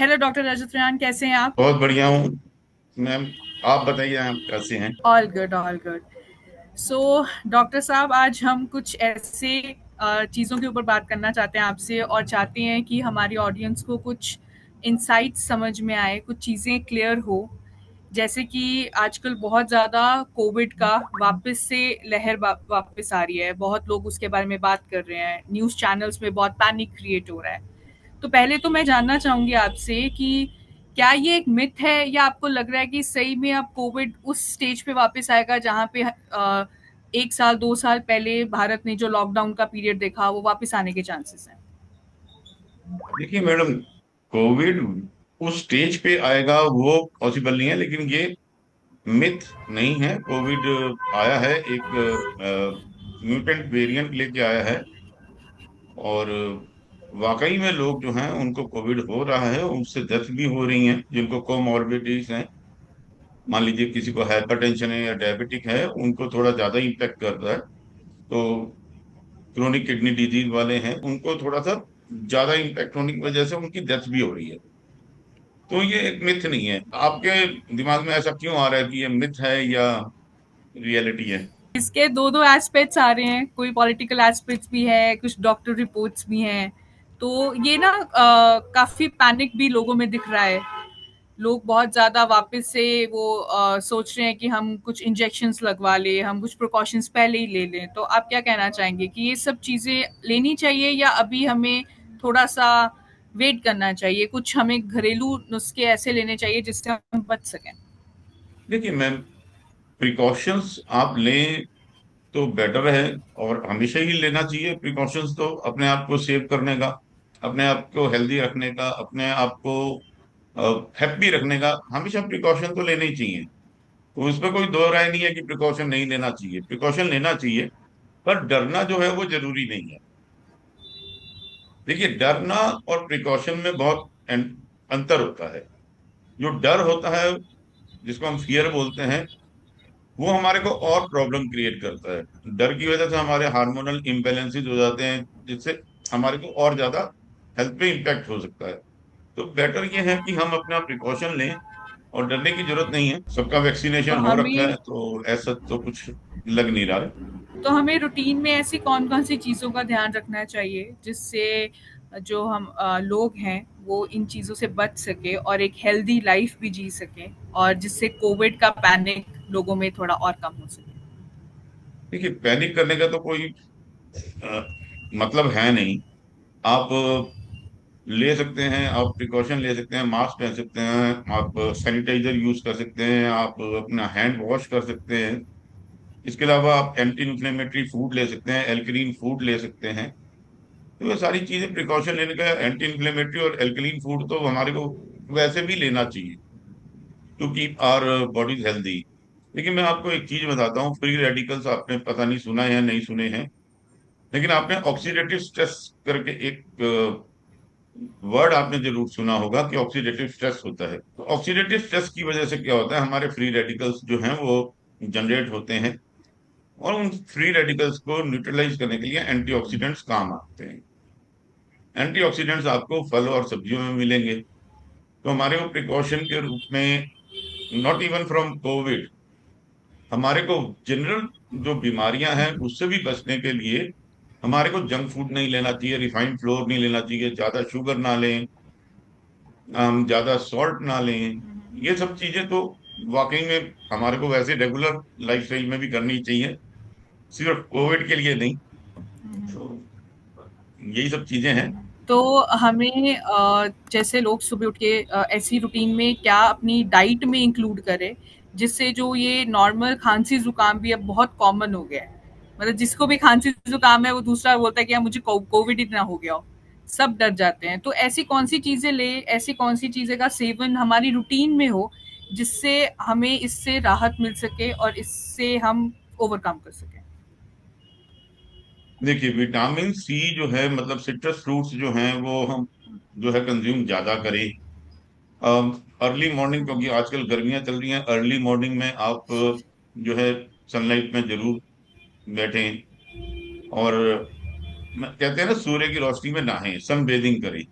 Hello doctor रजत रेहान, कैसे हैं आप? बहुत बढ़िया हूँ मैम। आप बताइए आप कैसे हैं। All good, all good. So doctor साहब, आज हम कुछ ऐसे चीज़ों के ऊपर बात करना चाहते हैं आपसे, और चाहते हैं कि हमारी ऑडियंस को कुछ इंसाइट्स समझ में आए, कुछ चीज़ें क्लियर हो। जैसे कि आजकल बहुत ज़्यादा कोविड का वापस से लहर वापस आ रही है, बहुत लोग उसके बारे में बात कर रहे हैं, न्यूज़ चैनल्स में बहुत पैनिक क्रिएट हो रहा है। तो पहले तो मैं जानना चाहूंगी आपसे कि क्या ये एक मिथ है, या आपको लग रहा है कि सही में अब कोविड उस स्टेज पे वापस आएगा जहां पे 1 साल 2 साल पहले भारत ने जो लॉकडाउन का पीरियड देखा, वो वापस आने के चांसेस हैं? देखिए मैडम, कोविड उस स्टेज पे आएगा वो पॉसिबल नहीं है, लेकिन ये मिथ नहीं है। कोविड आया है, एक म्यूटेंट वेरिएंट लेके आया है। और वाकई में लोग जो हैं उनको कोविड हो रहा है, उनसे डेथ भी हो रही हैं जिनको कोमॉर्बिडिटीज हैं। मान लीजिए किसी को हाइपरटेंशन है या डायबिटिक है, उनको थोड़ा ज्यादा इम्पेक्ट करता है। तो क्रोनिक किडनी डिजीज वाले हैं, उनको थोड़ा सा ज्यादा इम्पैक्ट होने की वजह से उनकी डेथ भी हो रही है। तो ये एक मिथ नहीं है। आपके दिमाग में ऐसा क्यों आ रहा है कि ये मिथ है या रियलिटी है? इसके दो दो एस्पेक्ट्स आ रहे हैं, कोई पॉलिटिकल एस्पेक्ट्स भी है, कुछ डॉक्टर रिपोर्ट्स भी हैं। तो ये ना काफी पैनिक भी लोगों में दिख रहा है। लोग बहुत ज्यादा वापस से वो सोच रहे हैं कि हम कुछ इंजेक्शंस लगवा ले, हम कुछ प्रिकॉशंस पहले ही ले लें। तो आप क्या कहना चाहेंगे कि ये सब चीजें लेनी चाहिए, या अभी हमें थोड़ा सा वेट करना चाहिए, कुछ हमें घरेलू नुस्खे ऐसे लेने चाहिए जिससे हम बच सकें? देखिए मैम, प्रिकॉशंस आप लें तो बेटर है, और हमेशा ही लेना चाहिए प्रिकॉशंस। तो अपने आप को सेव करने का, अपने आप को हेल्दी रखने का, अपने आप को हैप्पी रखने का हमेशा प्रिकॉशन तो लेने ही चाहिए। तो इसमें कोई दो राय नहीं है कि प्रिकॉशन नहीं लेना चाहिए, प्रिकॉशन लेना चाहिए। पर डरना जो है वो जरूरी नहीं है। देखिए, डरना और प्रिकॉशन में बहुत अंतर होता है। जो डर होता है, जिसको हम फियर बोलते हैं, वो हमारे को और प्रॉब्लम क्रिएट करता है। डर की वजह से हमारे हार्मोनल इम्बैलेंसेस हो जाते हैं, जिससे हमारे को और ज्यादा हेल्थ पे इम्पैक्ट हो सकता है। तो बेटर ये है कि हम अपना प्रिकॉशन लें, और डरने की जरूरत नहीं है। सबका तो वैक्सीनेशन हो रखा है, हमें तो ऐसा तो कुछ लग नहीं रहा है। तो हमें रूटीन में ऐसी कौन कौन सी चीज़ों का ध्यान रखना चाहिए जिससे जो हम लोग हैं वो इन चीज़ों से बच सके और एक हेल्दी लाइफ भी जी सके, और जिससे कोविड का पैनिक लोगों में थोड़ा और कम हो सके? देखिए, पैनिक करने का तो कोई अ, मतलब है नहीं। आप ले सकते हैं, आप प्रिकॉशन ले सकते हैं, मास्क पहन सकते हैं, आप सैनिटाइजर यूज कर सकते हैं, आप अपना हैंड वॉश कर सकते हैं। इसके अलावा आप एंटी इन्फ्लेमेटरी फूड ले सकते हैं, एल्कलीन फूड ले सकते हैं। तो ये सारी चीजें प्रिकॉशन लेने का। एंटी इन्फ्लेमेटरी और एल्कलीन फूड तो हमारे को वैसे भी लेना चाहिए to keep our bodies healthy. लेकिन मैं आपको एक चीज बताता हूँ, फ्री रेडिकल्स आपने पता नहीं सुना है या नहीं सुने हैं, लेकिन आपने ऑक्सीडेटिव स्ट्रेस करके एक वर्ड आपने जरूर सुना होगा कि ऑक्सीडेटिव स्ट्रेस होता है। तो ऑक्सीडेटिव स्ट्रेस की वजह से क्या होता है, हमारे फ्री रेडिकल्स जो हैं वो जनरेट होते हैं, और उन फ्री रेडिकल्स को न्यूट्रलाइज करने के लिए एंटीऑक्सीडेंट्स काम आते हैं। एंटीऑक्सीडेंट्स आपको फल और सब्जियों में मिलेंगे। तो हमारे को प्रिकॉशन के रूप में, नॉट इवन फ्रॉम कोविड, हमारे को जनरल जो बीमारियां हैं उससे भी बचने के लिए हमारे को जंक फूड नहीं लेना चाहिए, रिफाइंड फ्लोर नहीं लेना चाहिए, ज्यादा शुगर ना लें, हम ज्यादा सॉल्ट ना लें। ये सब चीजें तो वाकई में हमारे को वैसे रेगुलर लाइफस्टाइल में भी करनी चाहिए, सिर्फ कोविड के लिए नहीं। तो यही सब चीजें हैं। तो हमें जैसे लोग सुबह उठ के ऐसी रूटीन में क्या अपनी डाइट में इंक्लूड करें जिससे जो ये नॉर्मल खांसी जुकाम भी अब बहुत कॉमन हो गया है, मतलब जिसको भी खांसी जुकाम है वो दूसरा बोलता है कि यार मुझे कोविड इतना हो गया हो। सब डर जाते हैं। तो ऐसी कौन सी चीजें ले, ऐसी कौन सी चीजें का सेवन हमारी रूटीन में हो जिससे हमें इससे राहत मिल सके और इससे हम ओवरकम कर सकें? देखिए, विटामिन सी जो है, मतलब सिट्रस फ्रूट्स जो हैं वो हम जो है कंज्यूम ज्यादा करें। अर्ली मॉर्निंग, क्योंकि आजकल गर्मियां चल रही हैं, अर्ली मॉर्निंग में आप जो है सनलाइट में जरूर बैठें। और कहते हैं ना, सूर्य की रोशनी में नहाएं, सन बेदिंग करें।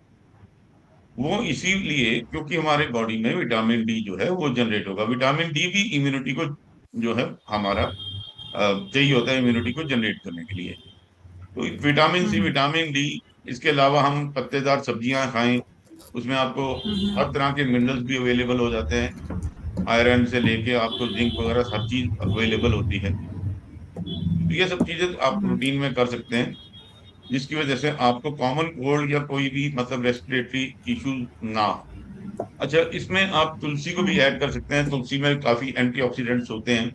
वो इसीलिए क्योंकि हमारे बॉडी में विटामिन डी जो है वो जनरेट होगा। विटामिन डी भी इम्यूनिटी को जो है हमारा चाहिए होता है इम्यूनिटी को जनरेट करने के लिए। तो विटामिन सी, हुँ, विटामिन डी, इसके अलावा हम पत्तेदार सब्जियां खाएं, उसमें आपको हुँ, हर हुँ, तरह के मिनरल्स भी अवेलेबल हो जाते हैं। आयरन से लेके आपको जिंक वगैरह हर चीज अवेलेबल होती है। तो ये सब चीजें आप हुँ, रूटीन में कर सकते हैं, जिसकी वजह से आपको कॉमन कोल्ड या कोई भी मतलब रेस्पिरेटरी इशू ना हो। अच्छा, इसमें आप तुलसी को भी हुँ, ऐड कर सकते हैं। तुलसी में काफी एंटीऑक्सीडेंट्स होते हैं।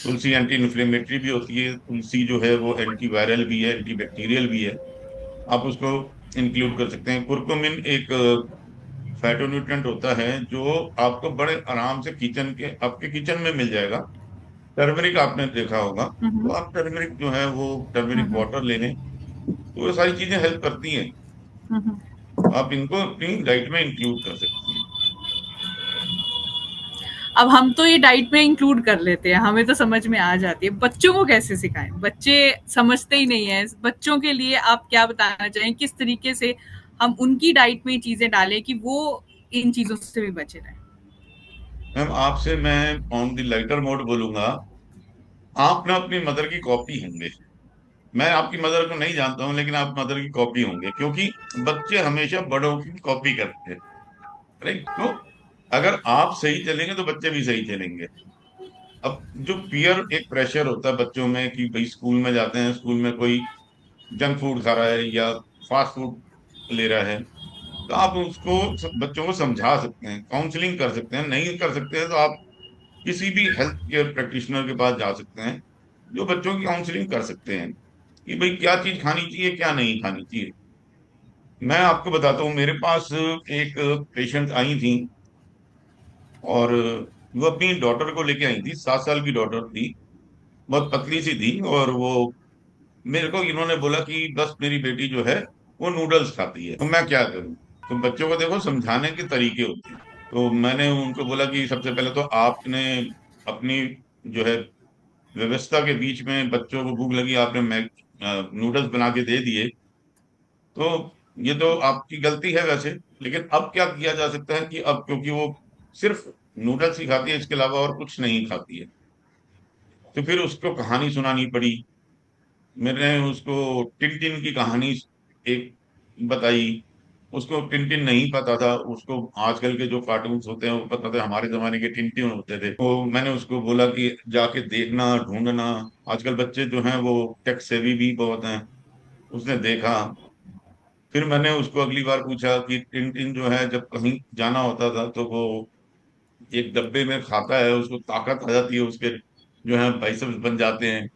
तुलसी एंटी इन्फ्लेमेटरी भी होती है। तुलसी जो है वो एंटी वायरल भी है, एंटी बैक्टीरियल भी है। आप उसको इंक्लूड कर सकते हैं। कुरकुमिन एक फाइटोन्यूट्रिएंट होता है जो आपको बड़े आराम से किचन के आपके किचन में मिल जाएगा। टर्मरिक आपने देखा होगा, हुँ, तो हुँ, आप टर्मरिक जो है वो हुँ, टर्मरिक हुँ, वाटर ले लें, तो ये सारी चीजें हेल्प करती हैं। हुँ, हुँ। आप इनको अपनी डाइट में इंक्लूड कर सकते हैं। अब हम तो ये डाइट में इंक्लूड कर लेते हैं, हमें तो समझ में आ जाती है। बच्चों को कैसे सिखाएँ? बच्चे समझते ही नहीं हैं। बच्चों के लिए आप क्या बताना चाहें, किस तरीके से हम उनकी डाइट में चीज़ें डालें कि वो इन चीज़ों से भी बचे रहें? मैम, आपसे मैं ऑन द लाइटर मोड बोलूंगा, आप ना अपनी मदर की कॉपी होंगे। मैं आपकी मदर को नहीं जानता हूँ, लेकिन आप मदर की कॉपी होंगे, क्योंकि बच्चे हमेशा बड़ों की कॉपी करते हैं। राइट? तो अगर आप सही चलेंगे तो बच्चे भी सही चलेंगे। अब जो पियर एक प्रेशर होता है बच्चों में कि भाई स्कूल में जाते हैं, स्कूल में कोई जंक फूड खा रहा है या फास्ट फूड ले रहा है, तो आप उसको बच्चों को समझा सकते हैं, काउंसलिंग कर सकते हैं। नहीं कर सकते हैं तो आप किसी भी हेल्थ केयर प्रैक्टिशनर के पास जा सकते हैं, जो बच्चों की काउंसलिंग कर सकते हैं कि भाई क्या चीज खानी चाहिए, क्या नहीं खानी चाहिए। मैं आपको बताता हूँ, मेरे पास एक पेशेंट आई थी, और वो अपनी डॉटर को लेके आई थी। 7 साल की डॉटर थी, बहुत पतली सी थी। और वो मेरे को इन्होंने बोला कि बस मेरी बेटी जो है वो नूडल्स खाती है, तो मैं क्या करूं। तो बच्चों को देखो समझाने के तरीके होते हैं। तो मैंने उनको बोला कि सबसे पहले तो आपने अपनी जो है व्यवस्था के बीच में बच्चों को भूख लगी, आपने मैग नूडल्स बना के दे दिए, तो ये तो आपकी गलती है वैसे। लेकिन अब क्या किया जा सकता है कि अब क्योंकि वो सिर्फ नूडल्स ही खाती है, इसके अलावा और कुछ नहीं खाती है, तो फिर उसको कहानी सुनानी पड़ी। मैंने उसको टिनटिन की कहानी एक बताई। उसको टिनटिन नहीं पता था, उसको आजकल के जो कार्टून्स होते हैं वो पता था, हमारे जमाने के टिनटिन होते थे। तो मैंने उसको बोला कि जाके देखना, ढूंढना। आजकल बच्चे जो हैं वो टेक सेवी भी बहुत हैं। उसने देखा। फिर मैंने उसको अगली बार पूछा कि टिनटिन जो है जब कहीं जाना होता था तो वो एक डब्बे में खाता है, उसको ताकत आ जाती है, उसके जो है बाइसेप्स बन जाते हैं।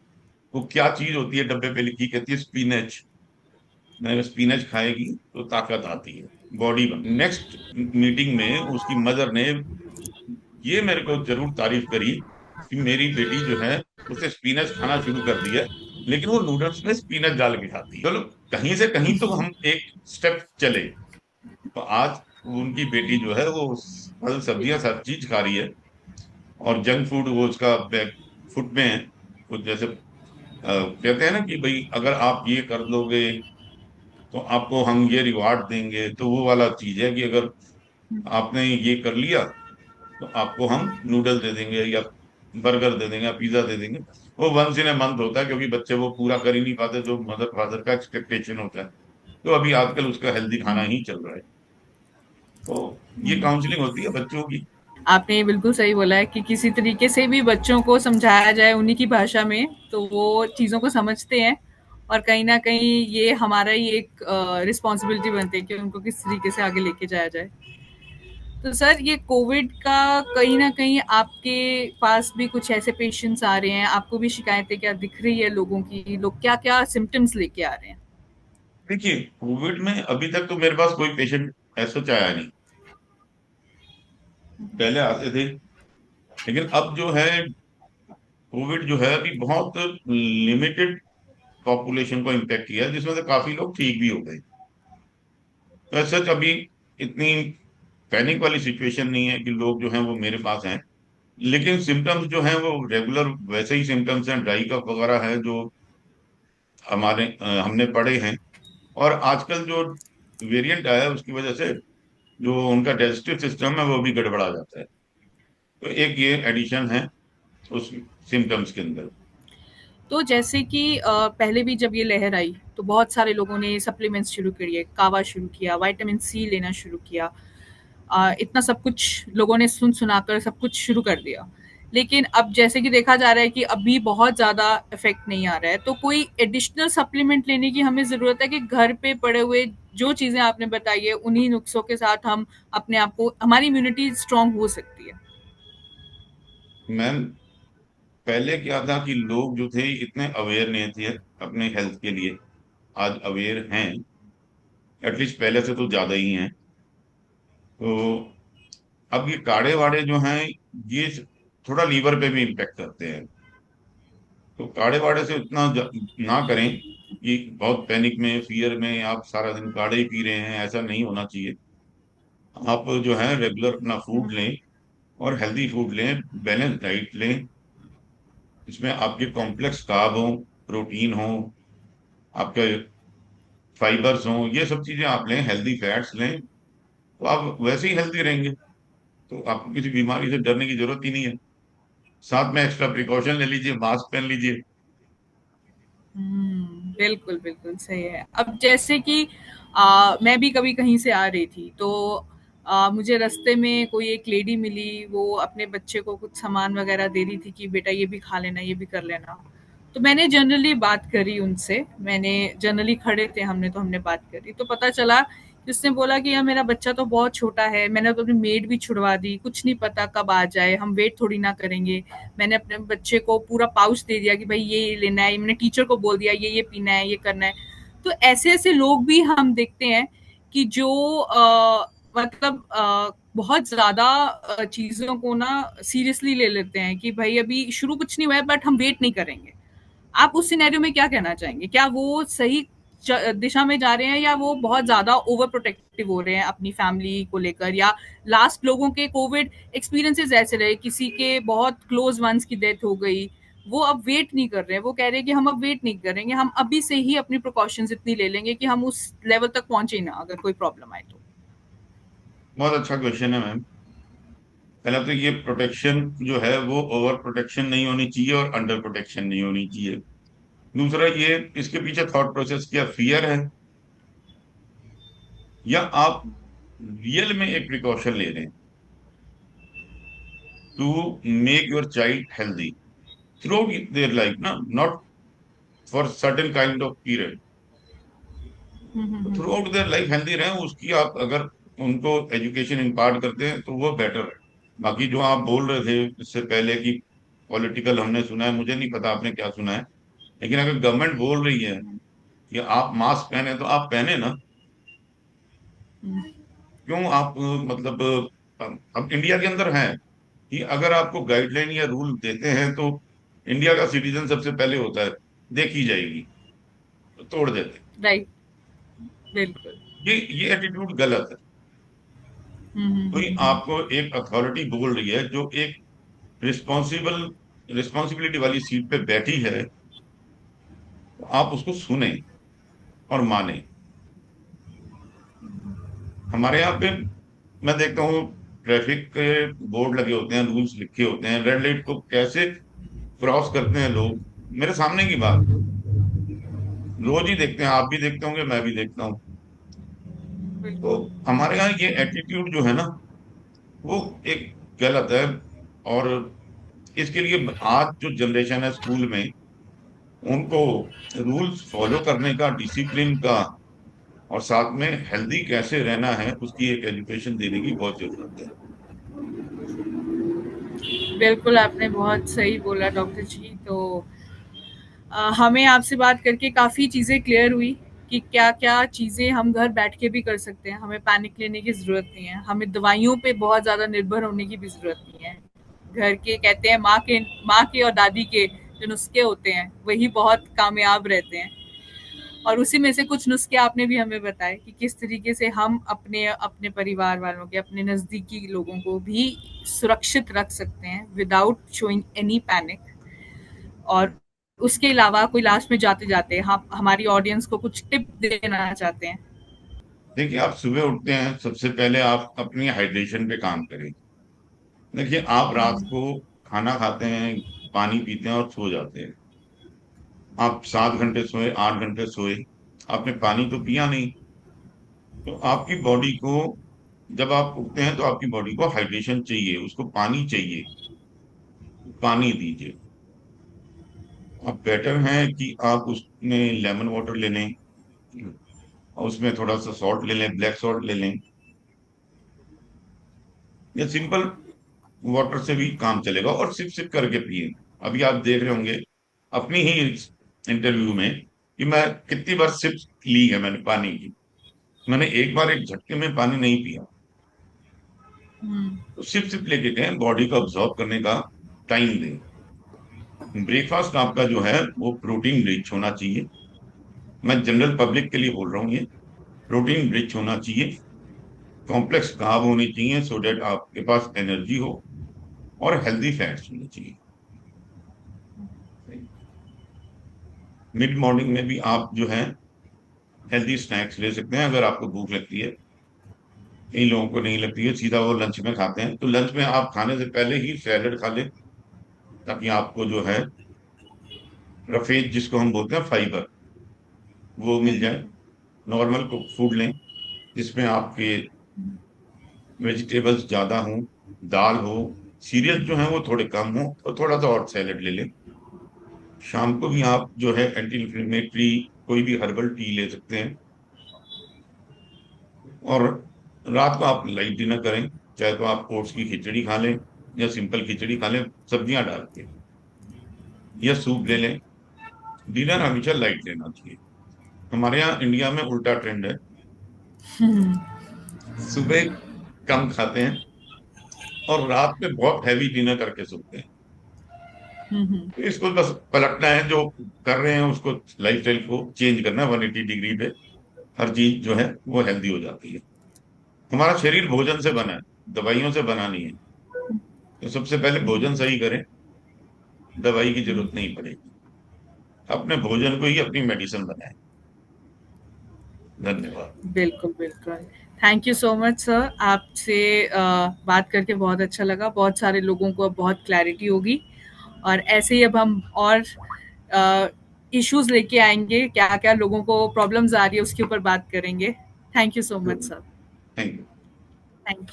वो क्या चीज होती है डब्बे पे लिखी, कहती है स्पिनच। मैं स्पिनच खाएगी तो ताकत आती है, बॉडी बन। नेक्स्ट मीटिंग में उसकी मदर ने ये मेरे को जरूर तारीफ करी कि मेरी बेटी जो है उसने स्पिनच खाना शुरू कर दिया, लेकिन वो नूडल्स में स्पिनच डाल के खाती है। चलो, कहीं से कहीं तो हम एक स्टेप चले। तो आज उनकी बेटी जो है वो फल सब्जियां सब चीज खा रही है, और जंक फूड वो उसका बैक फुट में है। वो जैसे कहते हैं ना कि भाई अगर आप ये कर दोगे तो आपको हम ये रिवार्ड देंगे, तो वो वाला चीज है कि अगर आपने ये कर लिया तो आपको हम नूडल दे देंगे या बर्गर दे देंगे या पिज्जा दे देंगे। वो वंस इन ए मंथ होता है, क्योंकि बच्चे वो पूरा कर ही नहीं पाते जो मदर फादर का एक्सपेक्टेशन होता है। तो अभी आजकल उसका हेल्दी खाना ही चल रहा है। तो ये काउंसलिंग होती है बच्चों की। आपने बिल्कुल सही बोला है कि किसी तरीके से भी बच्चों को समझाया जाए उन्हीं की भाषा में, तो वो चीज़ों को समझते हैं। और कहीं न कहीं ये हमारा ही एक रिस्पॉन्सिबिलिटी बनती है कि उनको किस तरीके से आगे लेके जाया जाए। तो सर, ये कोविड का कहीं न कहीं आपके पास भी कुछ ऐसे पेशेंट्स आ रहे हैं, आपको भी शिकायतें क्या दिख रही है लोगों की? लोग क्या-क्या सिम्पटम्स लेके आ रहे हैं? देखिए, कोविड में अभी तक तो मेरे पास कोई पेशेंट ऐसा आया नहीं। पहले आते थे, लेकिन अब जो है कोविड जो है अभी बहुत लिमिटेड पॉपुलेशन को इम्पेक्ट किया है, जिसमें से काफी लोग ठीक भी हो गए। तो ऐसा अभी इतनी पैनिक वाली सिचुएशन नहीं है कि लोग जो हैं वो मेरे पास हैं। लेकिन सिम्टम्स जो हैं वो रेगुलर वैसे ही सिम्टम्स हैं, ड्राई कफ वगैरह है जो हमने पढ़े हैं। और आजकल जो वेरिएंट आया है उसकी वजह से जो उनका डाइजेस्टिव सिस्टम है वो भी गड़बड़ा जाता है। तो एक ये एडिशन है उस सिम्टम्स के अंदर। तो जैसे कि पहले भी जब ये लहर आई तो बहुत सारे लोगों ने सप्लीमेंट्स शुरू किए, कावा शुरू किया, विटामिन सी लेना शुरू किया। इतना सब कुछ लोगों ने सुन सुनाकर सब कुछ शुरू कर दिया। लेकिन अब जैसे कि देखा जा रहा है कि अभी बहुत ज़्यादा इफेक्ट नहीं आ रहा है, तो कोई एडिशनल सप्लीमेंट लेने की हमें ज़रूरत है कि घर पे पड़े हुए जो चीज़ें आपने बताई है उन्हीं नुस्खों के साथ हम अपने आप को, हमारी इम्यूनिटी स्ट्रांग हो सकती है। मैम, पहले क्या था कि लोग जो थे इतने अवेयर नहीं थे अपने हेल्थ के लिए। आज अवेयर हैं, एटलीस्ट पहले से तो ज्यादा ही हैं। तो अब ये काढ़े वाड़े जो हैं, ये थोड़ा लीवर पे भी इम्पेक्ट करते हैं। तो काढ़े वाड़े से उतना ना करें कि बहुत पैनिक में, फियर में आप सारा दिन काढ़े ही पी रहे हैं, ऐसा नहीं होना चाहिए। आप जो है रेगुलर अपना फूड लें और हेल्दी फूड लें, बैलेंस डाइट लें। इसमें आपके कॉम्प्लेक्स कार्ब हो, प्रोटीन हो, आपके फाइबर्स हो, ये सब चीजें आप लें, हेल्दी फैट्स लें, तो आप वैसे ही हेल्दी रहेंगे। तो आपको किसी बीमारी से डरने की जरूरत ही नहीं है। साथ में एक्स्ट्रा प्रिकॉशन ले लीजिए, मास्क पहन लीजिए। बिल्कुल, बिल्कुल सही है। अब जैसे कि मैं भी कभी कहीं से आ रही थी तो मुझे रास्ते में कोई एक लेडी मिली, वो अपने बच्चे को कुछ सामान वगैरह दे रही थी कि बेटा ये भी खा लेना, ये भी कर लेना। तो मैंने जनरली बात करी उनसे, मैंने जनरली खड़े थे हमने, तो हमने बात करी तो पता चला कि उसने बोला कि यार मेरा बच्चा तो बहुत छोटा है, मैंने तो अपनी मेड भी छुड़वा दी, कुछ नहीं पता कब आ जाए, हम वेट थोड़ी ना करेंगे। मैंने अपने बच्चे को पूरा पाउच दे दिया कि भाई ये लेना है, मैंने टीचर को बोल दिया ये पीना है, ये करना है। तो ऐसे ऐसे लोग भी हम देखते हैं कि जो मतलब बहुत ज्यादा चीजों को ना सीरियसली ले लेते हैं कि भाई अभी शुरू कुछ नहीं हुआ है बट हम वेट नहीं करेंगे। आप उस सिनेरियो में क्या कहना चाहेंगे? क्या वो सही दिशा में जा रहे हैं या वो बहुत ज्यादा ओवर प्रोटेक्टिव हो रहे हैं अपनी फैमिली को लेकर? या लास्ट लोगों के कोविड एक्सपीरियंसेस ऐसे रहे, किसी के बहुत क्लोज वंस की डेथ हो गई, वो अब वेट नहीं कर रहे हैं, वो कह रहे हैं कि हम अब वेट नहीं करेंगे, हम अभी से ही अपनी प्रिकॉशंस इतनी ले लेंगे कि हम उस लेवल तक पहुंचे ही ना अगर कोई प्रॉब्लम आए तो। बहुत अच्छा क्वेश्चन है मैम। पहले तो ये प्रोटेक्शन जो है वो ओवर प्रोटेक्शन नहीं होनी चाहिए और अंडर प्रोटेक्शन नहीं होनी चाहिए। दूसरा ये, इसके पीछे थॉट प्रोसेस क्या, फियर है या आप रियल में एक प्रिकॉशन ले रहे हैं to make your child healthy through their life ना, not for certain kind of period. तो throughout their life healthy रहे, उसकी आप अगर उनको एजुकेशन इम्पार्ट करते हैं तो वो बेटर है। बाकी जो आप बोल रहे थे इससे पहले कि पॉलिटिकल हमने सुना है, मुझे नहीं पता आपने क्या सुना है, लेकिन अगर गवर्नमेंट बोल रही है कि आप मास्क पहने तो आप पहने ना। क्यों आप मतलब अब इंडिया के अंदर है कि अगर आपको गाइडलाइन या रूल देते हैं तो इंडिया का सिटीजन सबसे पहले होता है, देखी जाएगी, तो तोड़ देते हैं। राइट। बिल्कुल। ये एटीट्यूड गलत है। कोई आपको एक अथॉरिटी बोल रही है जो एक रिस्पॉन्सिबल रिस्पॉन्सिबिलिटी वाली सीट पे बैठी है, तो आप उसको सुने और माने। हमारे यहाँ पे मैं देखता हूँ ट्रैफिक के बोर्ड लगे होते हैं, रूल्स लिखे होते हैं, रेड लाइट को कैसे क्रॉस करते हैं लोग। मेरे सामने की बात, रोज ही देखते हैं, आप भी देखते होंगे, मैं भी देखता हूँ। तो बिल्कुल। हमारे यहाँ ये एटीट्यूड जो है ना, वो एक गलत है। और इसके लिए आज जो जनरेशन है स्कूल में, उनको रूल्स फॉलो करने का, डिसिप्लिन का, और साथ में हेल्दी कैसे रहना है उसकी एक एजुकेशन देने की बहुत जरूरत है। बिल्कुल आपने बहुत सही बोला डॉक्टर जी। तो हमें आपसे बात करके काफ़ी चीज़ें क्लियर हुई कि क्या-क्या चीज़ें हम घर बैठ के भी कर सकते हैं। हमें पैनिक लेने की ज़रूरत नहीं है। हमें दवाइयों पे बहुत ज़्यादा निर्भर होने की भी ज़रूरत नहीं है। घर के कहते हैं माँ के और दादी के जो नुस्खे होते हैं, वही बहुत कामयाब रहते हैं। और उसी में से कुछ नुस्खे आपने भी हमें बताए कि किस तरीके से हम अपने अपने परिवार वालों के, अपने नज़दीकी लोगों को भी सुरक्षित रख सकते हैं विदाउट शोइंग एनी पैनिक। और उसके अलावा कोई लास्ट में जाते जाते हम हमारी ऑडियंस को कुछ टिप देना चाहते हैं? देखिए, आप सुबह उठते हैं, सबसे पहले आप अपनी हाइड्रेशन पे काम करें। देखिए, आप रात को खाना खाते हैं, पानी पीते हैं और सो जाते हैं। आप 7 घंटे सोए, 8 घंटे सोए, आपने पानी तो पिया नहीं। तो आपकी बॉडी को, जब आप उठते हैं तो आपकी बॉडी को हाइड्रेशन चाहिए, उसको पानी चाहिए। पानी दीजिए। अब बेटर है कि आप उसमें लेमन वाटर ले लें, और उसमें थोड़ा सा सॉल्ट ले लें, ब्लैक सॉल्ट ले लें, या सिंपल वाटर से भी काम चलेगा, और सिप सिप करके पिए। अभी आप देख रहे होंगे अपनी ही इंटरव्यू में कि मैं कितनी बार सिप ली है मैंने पानी की। मैंने एक बार एक झटके में पानी नहीं पिया। तो सिप सिप लेके गए, बॉडी को अब्जॉर्ब करने का टाइम दें। ब्रेकफास्ट आपका जो है वो प्रोटीन रिच होना चाहिए। मैं जनरल पब्लिक के लिए बोल रहा हूँ ये। प्रोटीन रिच होना चाहिए, कॉम्प्लेक्स कार्ब होने चाहिए, सो डेट आपके पास एनर्जी हो, और हेल्दी फैट्स होने चाहिए। मिड मॉर्निंग में भी आप जो है हेल्दी स्नैक्स ले सकते हैं, अगर आपको भूख लगती है। कई लोगों को नहीं लगती है, सीधा वो लंच में खाते हैं, तो लंच में आप खाने से पहले ही सैलेड खा लें, ताकि आपको जो है रफेज, जिसको हम बोलते हैं फाइबर, वो मिल जाए। नॉर्मल कुक फूड लें, जिसमें आपके वेजिटेबल्स ज्यादा हों, दाल हो, सीरियल जो है वो थोड़े कम हो, और थोड़ा सा और सैलेड ले लें। शाम को भी आप जो है एंटी इंफ्लेमेटरी कोई भी हर्बल टी ले सकते हैं। और रात को आप लाइट डिनर करें, चाहे तो आप ओट्स की खिचड़ी खा लें, या सिंपल खिचड़ी खा लें सब्जियां डाल के, या सूप ले लें। डिनर हमेशा लाइट लेना चाहिए। हमारे यहाँ इंडिया में उल्टा ट्रेंड है, सुबह कम खाते हैं और रात में बहुत हैवी डिनर करके सोते हैं। तो इसको बस पलटना है, जो कर रहे हैं उसको, लाइफस्टाइल को चेंज करना है 180 डिग्री पे। हर चीज जो है वो हेल्दी हो जाती है। हमारा शरीर भोजन से बना है, दवाइयों से बना नहीं है। तो सबसे पहले भोजन सही करें, दवाई की जरूरत नहीं पड़ेगी। अपने भोजन को ही अपनी मेडिसिन बनाएं। धन्यवाद। बिल्कुल, बिल्कुल। Thank you so much sir, आपसे बात करके बहुत अच्छा लगा। बहुत सारे लोगों को अब बहुत क्लैरिटी होगी, और ऐसे ही अब हम और इश्यूज़ लेके आएँगे, क्या-क्या लोगों को प्रॉब्लम्स आ रही है उसके ऊपर बात करेंगे। Thank you so much sir. Thank you. Thank you.